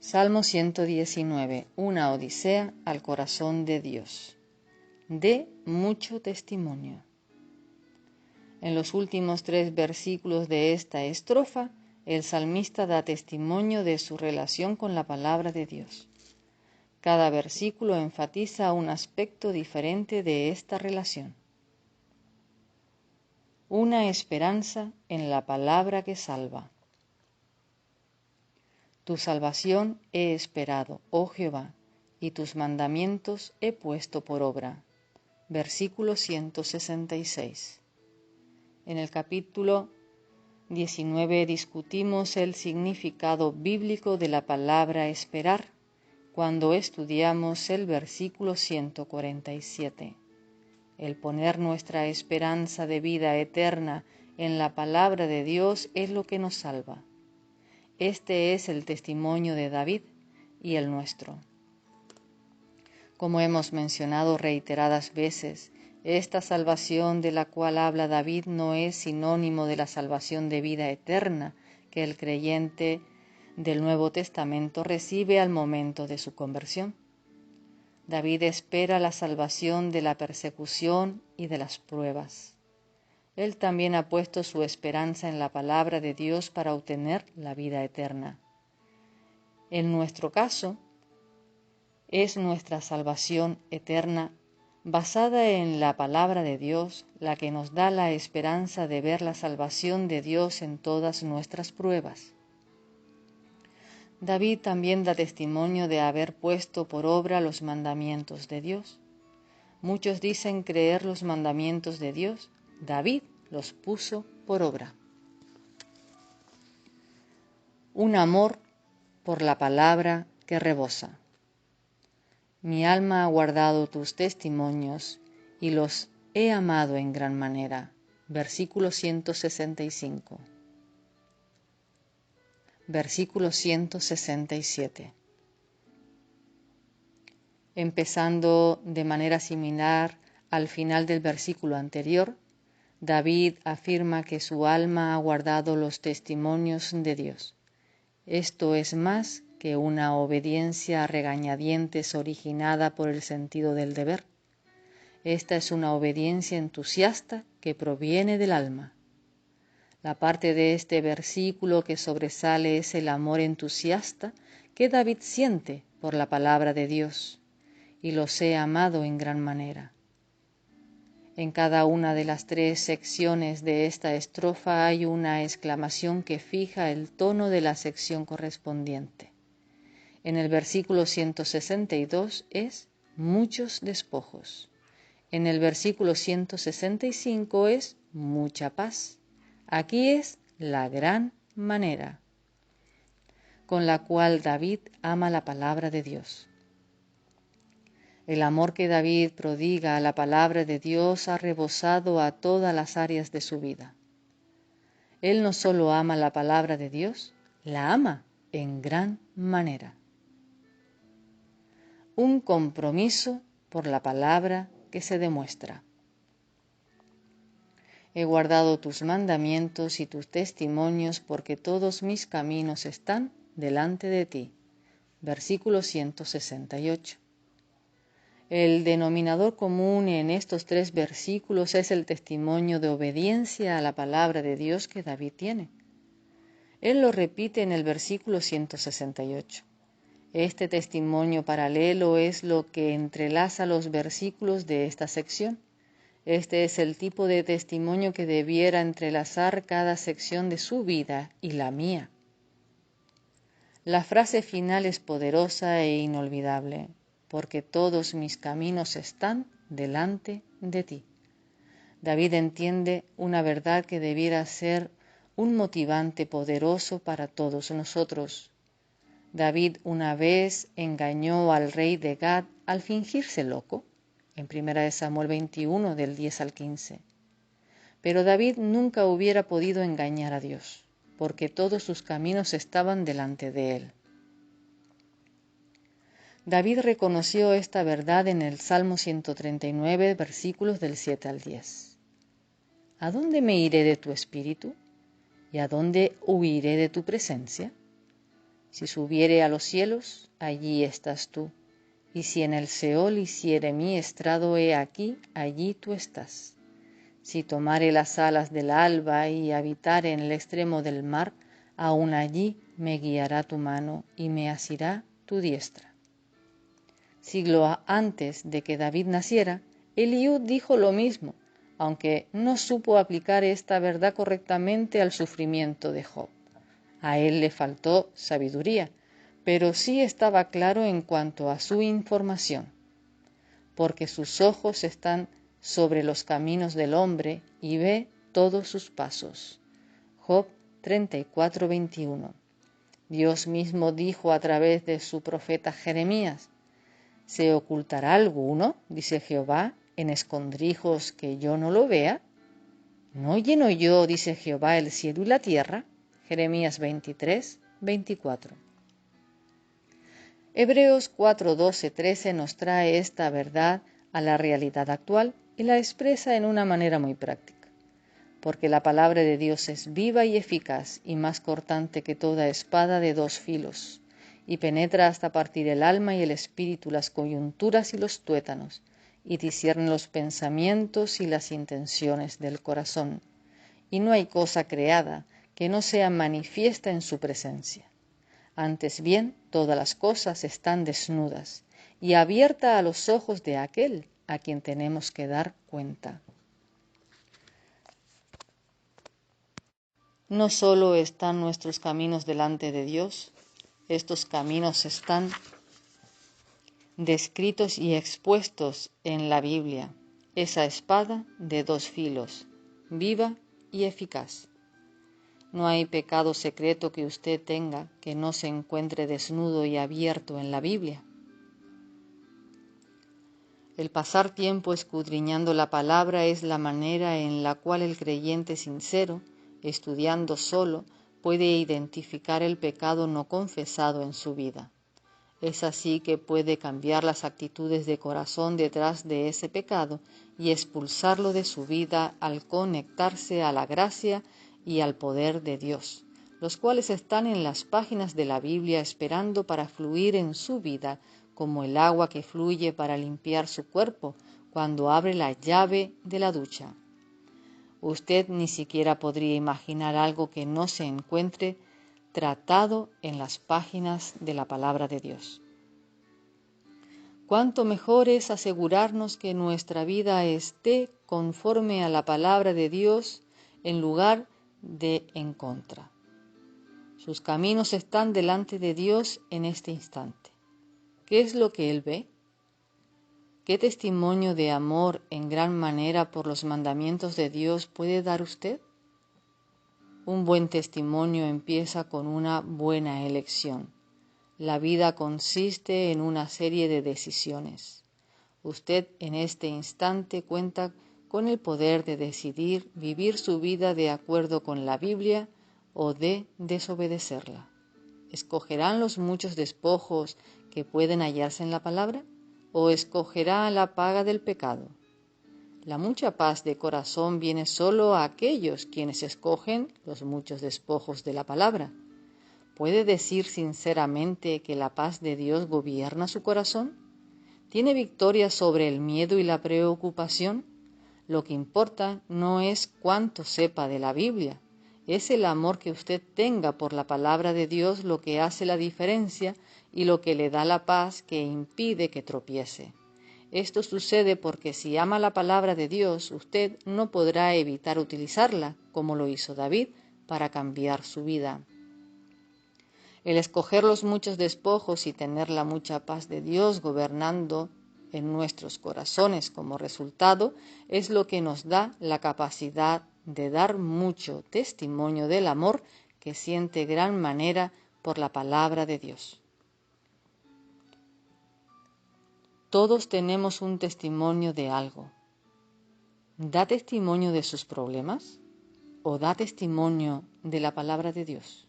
Salmo 119, una odisea al corazón de Dios. De mucho testimonio. En los últimos 3 versículos de esta estrofa, el salmista da testimonio de su relación con la palabra de Dios. Cada versículo enfatiza un aspecto diferente de esta relación. Una esperanza en la palabra que salva. Tu salvación he esperado, oh Jehová, y tus mandamientos he puesto por obra. Versículo 166. En el capítulo 19 discutimos el significado bíblico de la palabra esperar cuando estudiamos el versículo 147. El poner nuestra esperanza de vida eterna en la palabra de Dios es lo que nos salva. Este es el testimonio de David y el nuestro. Como hemos mencionado reiteradas veces, esta salvación de la cual habla David no es sinónimo de la salvación de vida eterna que el creyente del Nuevo Testamento recibe al momento de su conversión. David espera la salvación de la persecución y de las pruebas. Él también ha puesto su esperanza en la palabra de Dios para obtener la vida eterna. En nuestro caso, es nuestra salvación eterna basada en la palabra de Dios la que nos da la esperanza de ver la salvación de Dios en todas nuestras pruebas. David también da testimonio de haber puesto por obra los mandamientos de Dios. Muchos dicen creer los mandamientos de Dios. David los puso por obra. Un amor por la palabra que rebosa. Mi alma ha guardado tus testimonios y los he amado en gran manera. Versículo 165. Versículo 167. Empezando de manera similar al final del versículo anterior, David afirma que su alma ha guardado los testimonios de Dios. Esto es más que una obediencia a regañadientes originada por el sentido del deber. Esta es una obediencia entusiasta que proviene del alma. La parte de este versículo que sobresale es el amor entusiasta que David siente por la palabra de Dios, y los he amado en gran manera. En cada una de las 3 secciones de esta estrofa hay una exclamación que fija el tono de la sección correspondiente. En el versículo 162 es muchos despojos. En el versículo 165 es mucha paz. Aquí es la gran manera con la cual David ama la palabra de Dios. El amor que David prodiga a la palabra de Dios ha rebosado a todas las áreas de su vida. Él no solo ama la palabra de Dios, la ama en gran manera. Un compromiso por la palabra que se demuestra. He guardado tus mandamientos y tus testimonios porque todos mis caminos están delante de ti. Versículo 168. El denominador común en estos 3 versículos es el testimonio de obediencia a la palabra de Dios que David tiene. Él lo repite en el versículo 168. Este testimonio paralelo es lo que entrelaza los versículos de esta sección. Este es el tipo de testimonio que debiera entrelazar cada sección de su vida y la mía. La frase final es poderosa e inolvidable. Porque todos mis caminos están delante de ti. David entiende una verdad que debiera ser un motivante poderoso para todos nosotros. David una vez engañó al rey de Gad al fingirse loco, en 1 Samuel 21, del 10 al 15. Pero David nunca hubiera podido engañar a Dios, porque todos sus caminos estaban delante de él. David reconoció esta verdad en el Salmo 139, versículos del 7 al 10. ¿A dónde me iré de tu espíritu? ¿Y a dónde huiré de tu presencia? Si subiere a los cielos, allí estás tú. Y si en el Seol hiciere mi estrado, he aquí, allí tú estás. Si tomare las alas del alba y habitare en el extremo del mar, aun allí me guiará tu mano y me asirá tu diestra. Siglo antes de que David naciera, Eliud dijo lo mismo, aunque no supo aplicar esta verdad correctamente al sufrimiento de Job. A él le faltó sabiduría, pero sí estaba claro en cuanto a su información, porque sus ojos están sobre los caminos del hombre y ve todos sus pasos. Job 34:21. Dios mismo dijo a través de su profeta Jeremías: ¿se ocultará alguno, dice Jehová, en escondrijos que yo no lo vea? ¿No lleno yo, dice Jehová, el cielo y la tierra? Jeremías 23:24. Hebreos 4:12-13 nos trae esta verdad a la realidad actual y la expresa en una manera muy práctica. Porque la palabra de Dios es viva y eficaz y más cortante que toda espada de dos filos, y penetra hasta partir el alma y el espíritu, las coyunturas y los tuétanos, y discierne los pensamientos y las intenciones del corazón. Y no hay cosa creada que no sea manifiesta en su presencia. Antes bien, todas las cosas están desnudas y abiertas a los ojos de aquel a quien tenemos que dar cuenta. No solo están nuestros caminos delante de Dios, estos caminos están descritos y expuestos en la Biblia, esa espada de dos filos, viva y eficaz. No hay pecado secreto que usted tenga que no se encuentre desnudo y abierto en la Biblia. El pasar tiempo escudriñando la palabra es la manera en la cual el creyente sincero, estudiando solo, puede identificar el pecado no confesado en su vida. Es así que puede cambiar las actitudes de corazón detrás de ese pecado y expulsarlo de su vida al conectarse a la gracia y al poder de Dios, los cuales están en las páginas de la Biblia esperando para fluir en su vida como el agua que fluye para limpiar su cuerpo cuando abre la llave de la ducha. Usted ni siquiera podría imaginar algo que no se encuentre tratado en las páginas de la palabra de Dios. Cuánto mejor es asegurarnos que nuestra vida esté conforme a la palabra de Dios en lugar de en contra. Sus caminos están delante de Dios en este instante. ¿Qué es lo que Él ve? ¿Qué testimonio de amor en gran manera por los mandamientos de Dios puede dar usted? Un buen testimonio empieza con una buena elección. La vida consiste en una serie de decisiones. Usted en este instante cuenta con el poder de decidir vivir su vida de acuerdo con la Biblia o de desobedecerla. ¿Escogerán los muchos despojos que pueden hallarse en la palabra o escogerá la paga del pecado? La mucha paz de corazón viene solo a aquellos quienes escogen los muchos despojos de la palabra. ¿Puede decir sinceramente que la paz de Dios gobierna su corazón? ¿Tiene victoria sobre el miedo y la preocupación? Lo que importa no es cuánto sepa de la Biblia, es el amor que usted tenga por la palabra de Dios lo que hace la diferencia y lo que le da la paz que impide que tropiece. Esto sucede porque si ama la palabra de Dios, usted no podrá evitar utilizarla, como lo hizo David, para cambiar su vida. El escoger los muchos despojos y tener la mucha paz de Dios gobernando en nuestros corazones como resultado es lo que nos da la capacidad de dar mucho testimonio del amor que siente gran manera por la palabra de Dios. Todos tenemos un testimonio de algo. ¿Da testimonio de sus problemas o da testimonio de la palabra de Dios?